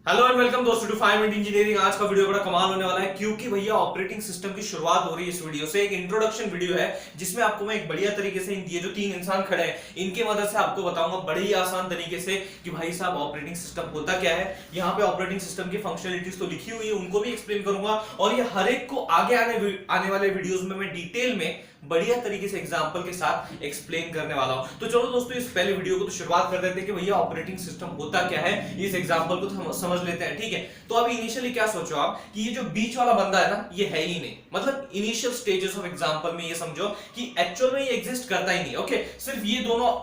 Hello and welcome दोस्तों to 5 minute engineering. आज का वीडियो बड़ा कमाल होने वाला है क्योंकि भैया ऑपरेटिंग सिस्टम की शुरुआत हो रही है। इस वीडियो से एक इंट्रोडक्शन वीडियो है जिसमें आपको मैं एक बढ़िया तरीके से ये जो तीन इंसान खड़े हैं इनके मदद से आपको बताऊंगा बड़े ही आसान तरीके से कि भाई साहब ऑपरेटिंग सिस्टम होता क्या है। यहाँ पे ऑपरेटिंग सिस्टम की फंक्शनलिटीज तो लिखी हुई है, उनको भी एक्सप्लेन करूंगा और ये हर एक को आगे आने वाले वीडियोस में मैं डिटेल में बढ़िया तरीके से एग्जांपल के साथ एक्सप्लेन करने वाला हूं। तो चलो दोस्तों इस पहले वीडियो को तो शुरुआत कर देते हैं कि भैया ऑपरेटिंग सिस्टम होता क्या है। इस एग्जांपल को तो समझ लेते हैं, ठीक है। तो अभी इनिशियली क्या सोचो आप कि ये जो बीच वाला बंदा है ना ये है ही नहीं, मतलब इनिशियल स्टेजेस ऑफ एग्जांपल में ये समझो कि एक्चुअल में ये एग्जिस्ट करता ही नहीं। ओके, सिर्फ ये दोनों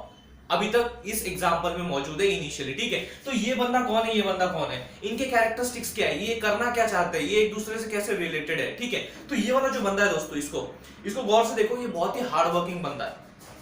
अभी तक इस एग्जांपल में मौजूद है इनिशियली, ठीक है। तो ये बंदा कौन है, ये बंदा कौन है, इनके कैरेक्टरिस्टिक्स क्या है, ये करना क्या चाहते हैं, ये एक दूसरे से कैसे रिलेटेड है, ठीक है। तो ये वाला जो बंदा है दोस्तों इसको गौर से देखो, ये बहुत ही हार्ड वर्किंग बंदा है।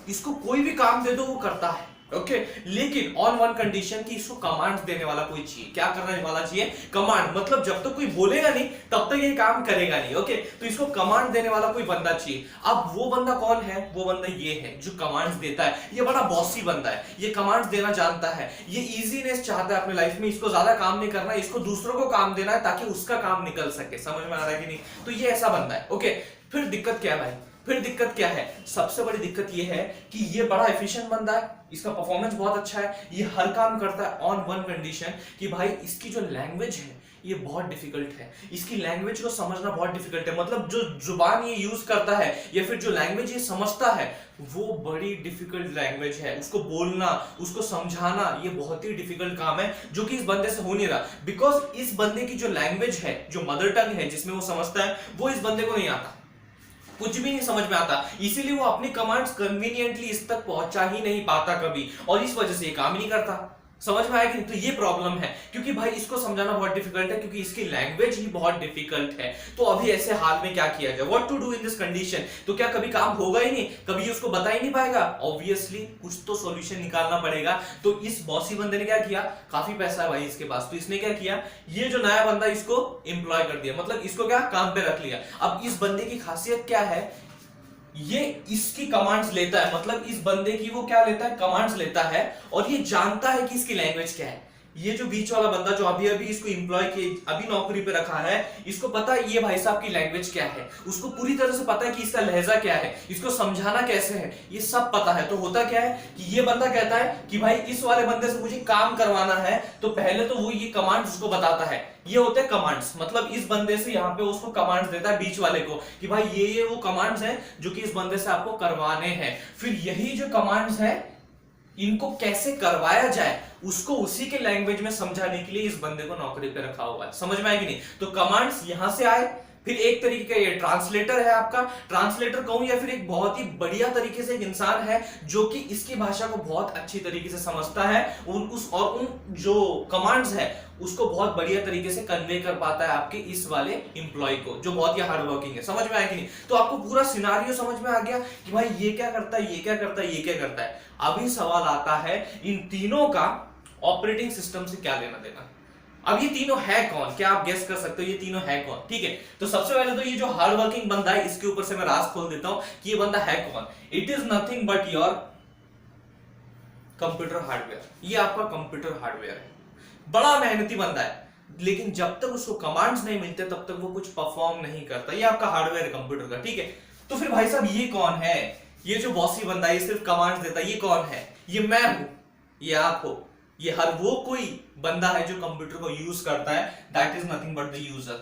इसको कोई भी काम दे दो वो करता है, ओके। लेकिन ऑन वन कंडीशन कि इसको कमांड्स देने वाला कोई चाहिए। क्या करने वाला चाहिए? कमांड। मतलब जब तक कोई बोलेगा नहीं तब तक ये काम करेगा नहीं, ओके। तो इसको कमांड देने वाला कोई बंदा चाहिए। अब वो बंदा कौन है? वो बंदा ये है जो कमांड्स देता है। ये बड़ा बॉसी बंदा है, ये कमांड्स देना जानता है, ये इजीनेस चाहता है अपने लाइफ में। इसको ज्यादा काम नहीं करना है, इसको दूसरों को काम देना है ताकि उसका काम निकल सके। समझ में आ रहा है कि नहीं? तो ये ऐसा बंदा है, ओके। फिर दिक्कत क्या है भाई? फिर दिक्कत क्या है? सबसे बड़ी दिक्कत ये है कि ये बड़ा एफिशिएंट बंदा है, इसका परफॉर्मेंस बहुत अच्छा है, ये हर काम करता है ऑन वन कंडीशन कि भाई इसकी जो लैंग्वेज है ये बहुत डिफिकल्ट है। इसकी लैंग्वेज को समझना बहुत डिफिकल्ट है, मतलब जो जुबान ये यूज करता है या फिर जो लैंग्वेज ये समझता है वो बड़ी डिफिकल्ट लैंग्वेज है। उसको बोलना, उसको समझाना ये बहुत ही डिफिकल्ट काम है जो कि इस बंदे से हो नहीं रहा। बिकॉज इस बंदे की जो लैंग्वेज है, जो मदर टंग है जिसमें वो समझता है, वो इस बंदे को नहीं आता, कुछ भी नहीं समझ में आता। इसीलिए वो अपनी कमांड्स कन्वीनियंटली इस तक पहुंचा ही नहीं पाता कभी, और इस वजह से ये काम ही नहीं करता। समझ में आया कि नहीं? तो ये प्रॉब्लम है क्योंकि भाई इसको समझाना बहुत डिफिकल्ट है, क्योंकि इसकी लैंग्वेज ही बहुत डिफिकल्ट है। तो अभी ऐसे हाल में क्या किया जाए, what to do in this condition? तो क्या कभी काम होगा ही नहीं, कभी उसको बता ही नहीं पाएगा? ऑब्वियसली कुछ तो सॉल्यूशन निकालना पड़ेगा। तो इस बॉसी बंदे ने क्या किया, काफी पैसा है भाई इसके पास, तो इसने क्या किया, ये जो नया बंदा इसको एम्प्लॉय कर दिया, मतलब इसको क्या काम पे रख लिया। अब इस बंदे की खासियत क्या है, ये इसकी कमांड्स लेता है, मतलब इस बंदे की वो क्या लेता है, कमांड्स लेता है, और ये जानता है कि इसकी लैंग्वेज क्या है। ये जो बीच वाला बंदा जो अभी अभी इसको एम्प्लॉय के अभी नौकरी पे रखा है, इसको पता है ये भाई साहब की लैंग्वेज क्या है, उसको पूरी तरह से पता है कि इसका लहजा क्या है, इसको समझाना कैसे है, ये सब पता है। तो होता क्या है कि ये बंदा कहता है कि भाई इस वाले बंदे से मुझे काम करवाना है, तो पहले तो वो ये कमांड्स उसको बताता है। ये होते हैं कमांड्स, मतलब इस बंदे से यहाँ पे उसको कमांड्स देता है बीच वाले को कि भाई ये वो कमांड्स हैं जो कि इस बंदे से आपको करवाने हैं। फिर यही जो कमांड्स हैं इनको कैसे करवाया जाए उसको उसी के लैंग्वेज में समझाने के लिए इस बंदे को नौकरी पे रखा हुआ है। समझ में आएगी नहीं? तो कमांड्स यहां से आए, फिर एक तरीके का ये ट्रांसलेटर है आपका, ट्रांसलेटर कहूं या फिर एक बहुत ही बढ़िया तरीके से एक इंसान है जो कि इसकी भाषा को बहुत अच्छी तरीके से समझता है, उन जो कमांड्स है उसको बहुत बढ़िया तरीके से कन्वे कर पाता है आपके इस वाले एम्प्लॉय को जो बहुत ही हार्ड वर्किंग है। समझ में आया कि नहीं? तो आपको पूरा सिनारियो समझ में आ गया कि भाई ये क्या करता है, ये क्या करता है, ये क्या करता है। अभी सवाल आता है इन तीनों का ऑपरेटिंग सिस्टम से क्या लेना देना। अब ये तीनों है कौन? क्या आप गेस कर सकते हो ये तीनों है कौन? ठीक है, तो सबसे पहले तो ये जो हार्ड वर्किंग बंदा है इसके ऊपर से मैं राज खोल देता हूं कि ये बंदा है कौन। It is nothing but your computer hardware. ये आपका कंप्यूटर हार्डवेयर है, बड़ा मेहनती बंदा है, लेकिन जब तक उसको कमांड्स नहीं मिलते तब तक वो कुछ परफॉर्म नहीं करता। ये आपका हार्डवेयर है कंप्यूटर का, ठीक है। तो फिर भाई साहब ये कौन है? ये जो बॉसी बंदा है ये सिर्फ कमांड्स देता है, ये कौन है? ये मैं हूं, ये आप हो, ये हर वो कोई बंदा है जो कंप्यूटर को यूज करता है। That is nothing but the user.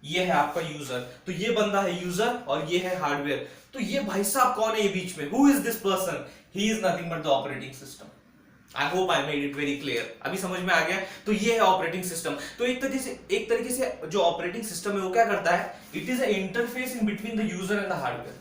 ये है आपका यूजर, तो ये बंदा है यूजर और ये है हार्डवेयर। तो ये भाई साहब कौन है ये बीच में? Who is this person? He is nothing but the operating system. I hope I made it very clear. अभी समझ में आ गया? तो ये है ऑपरेटिंग सिस्टम। तो एक तरीके से जो ऑपरेटिंग सिस्टम है वो क्या करता है, it is a interface in between the user and the hardware.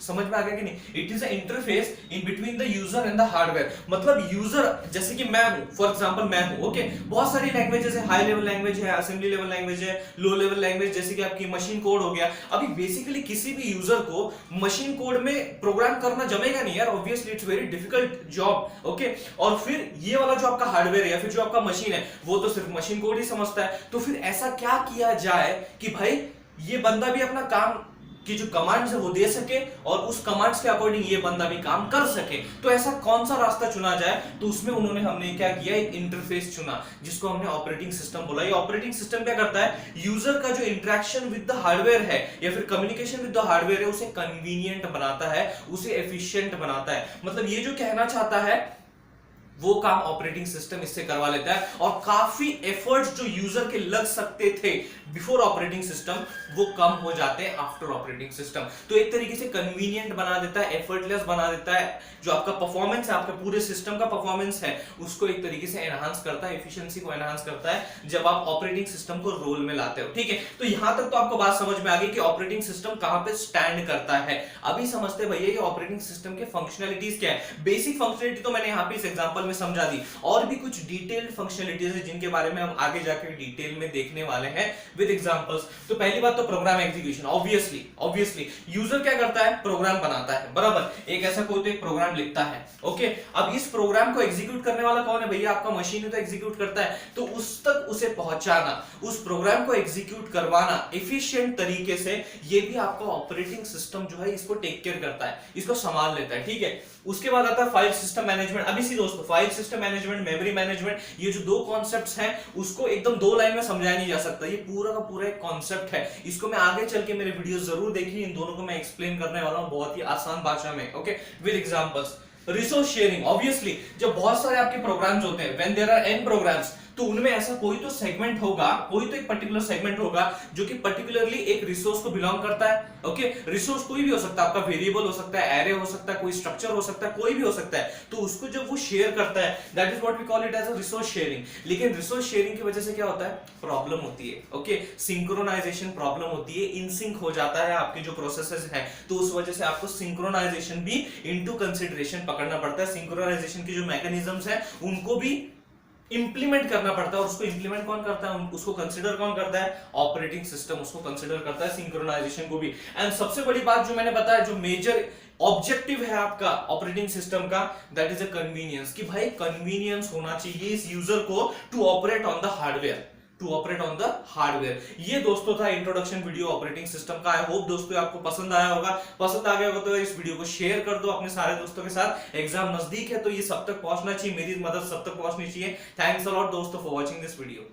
समझ में आ गया कि नहीं? It is a interface in between the user and the hardware. मतलब यूजर जैसे कि मैं हूं, फॉर एग्जांपल मैं हूं, ओके। बहुत सारी लैंग्वेजेस है, हाई लेवल लैंग्वेज है, असेंबली लेवल लैंग्वेज है, लो लेवल लैंग्वेज जैसे कि आपकी मशीन कोड हो गया। अभी बेसिकली किसी भी यूजर को मशीन कोड में प्रोग्राम करना जमेगा नहीं यार, obviously it's very difficult job, okay. और फिर ये वाला जो आपका हार्डवेयर है या फिर जो आपका मशीन है वो तो सिर्फ मशीन कोड ही समझता है। तो फिर ऐसा क्या किया जाए कि भाई ये बंदा भी अपना काम कि जो कमांड्स है वो दे सके और उस कमांड्स के अकॉर्डिंग ये बंदा भी काम कर सके। तो ऐसा कौन सा रास्ता चुना जाए, तो उसमें हमने क्या किया, एक इंटरफेस चुना जिसको हमने ऑपरेटिंग सिस्टम बोला। ये ऑपरेटिंग सिस्टम क्या करता है, यूजर का जो इंटरेक्शन विद द हार्डवेयर है या फिर कम्युनिकेशन विद द हार्डवेयर है उसे कन्वीनियंट बनाता है, उसे एफिशिएंट बनाता है। मतलब ये जो कहना चाहता है वो काम ऑपरेटिंग सिस्टम इससे करवा लेता है, और काफी एफर्ट्स जो यूजर के लग सकते थे बिफोर ऑपरेटिंग सिस्टम वो कम हो जाते हैं आफ्टर ऑपरेटिंग सिस्टम। तो एक तरीके से कन्वीनियंट बना देता है, एफर्टलेस बना देता है, जो आपका परफॉर्मेंस है, आपके पूरे सिस्टम का परफॉर्मेंस है उसको एक तरीके से एनहांस करता है, एफिशिएंसी को एनहांस करता है जब आप ऑपरेटिंग सिस्टम को रोल में लाते हो। ठीक है, तो यहां तक तो आपको बात समझ में आ गई कि ऑपरेटिंग सिस्टम कहां पे स्टैंड करता है। अभी समझते भैया ये ऑपरेटिंग सिस्टम के फंक्शनलिटीज क्या है। बेसिक फंक्शनलिटी तो मैंने यहां पे इस एग्जांपल में समझा दी, और भी कुछ डिटेल्ड फंक्शनलिटीज है जिनके बारे में हम आगे जाकर डिटेल में देखने वाले हैं विद एग्जांपल्स। तो पहली बात तो प्रोग्राम एग्जीक्यूशन। ऑब्वियसली यूजर क्या करता है, प्रोग्राम बनाता है, बराबर, एक ऐसा कोई तो एक प्रोग्राम लिखता है। ओके, अब इस प्रोग्राम को एग्जीक्यूट करने वाला कौन है भैया, आपका मशीन तो एग्जीक्यूट करता है। तो उस तक उसे पहुंचाना, उस प्रोग्राम को एग्जीक्यूट करवाना एफिशिएंट तरीके से, ये भी आपका ऑपरेटिंग सिस्टम जो है इसको टेक केयर करता है, इसको संभाल लेता है। ठीक है, उसके बाद आता है फाइल सिस्टम मैनेजमेंट। अभी सी दोस्तों, file system management, memory management, ये जो दो कॉन्सेप्ट्स हैं उसको एकदम दो लाइन में समझाया नहीं जा सकता, ये पूरा का पूरा एक कॉन्सेप्ट है। इसको मैं आगे चल के मेरे वीडियो जरूर देखिए, इन दोनों को मैं एक्सप्लेन करने वाला हूं बहुत ही आसान भाषा में। Okay, with examples. Resource sharing, obviously जब बहुत सारे आपके प्रोग्राम्स होते हैं, when there are n programs, तो उनमें ऐसा कोई तो सेगमेंट होगा, कोई तो एक पर्टिकुलर सेगमेंट होगा जो कि पर्टिकुलरली एक रिसोर्स को बिलोंग करता है। ओके, रिसोर्स कोई भी हो सकता है, आपका वेरिएबल हो सकता है, एरे हो सकता है, कोई स्ट्रक्चर हो सकता है, कोई भी हो सकता है। तो उसको जब वो शेयर करता है, that is what we call it as a resource sharing. लेकिन रिसोर्स शेयरिंग की वजह से क्या होता है, प्रॉब्लम होती है। ओके, सिंक्रोनाइजेशन प्रॉब्लम होती है, इनसिंक हो जाता है आपके जो प्रोसेसेस हैं, तो उस वजह से आपको सिंक्रोनाइजेशन भी इनटू कंसीडरेशन पकड़ना पड़ता है। सिंक्रोनाइजेशन की जो मैकेनिज्म्स हैं उनको भी इंप्लीमेंट करना पड़ता है, और उसको इंप्लीमेंट कौन करता है, उसको कंसीडर कौन करता है, ऑपरेटिंग सिस्टम उसको कंसीडर करता है, सिंक्रोनाइजेशन को भी। एंड सबसे बड़ी बात जो मैंने बताया, जो मेजर ऑब्जेक्टिव है आपका ऑपरेटिंग सिस्टम का, दैट इज अ कन्वीनियंस, कि भाई कन्वीनियंस होना चाहिए इस यूजर को to operate on the hardware, to operate on the hardware. ये दोस्तों था इंट्रोडक्शन वीडियो ऑपरेटिंग सिस्टम का। आई होप दोस्तों आपको पसंद आया होगा। पसंद आ गया होगा तो इस वीडियो को शेयर कर दो अपने सारे दोस्तों के साथ। एग्जाम नजदीक है तो ये सब तक पहुंचना चाहिए, मेरी मदद सब तक पहुंचनी चाहिए। थैंक्स अ लॉट दोस्तों फॉर वॉचिंग दिस वीडियो।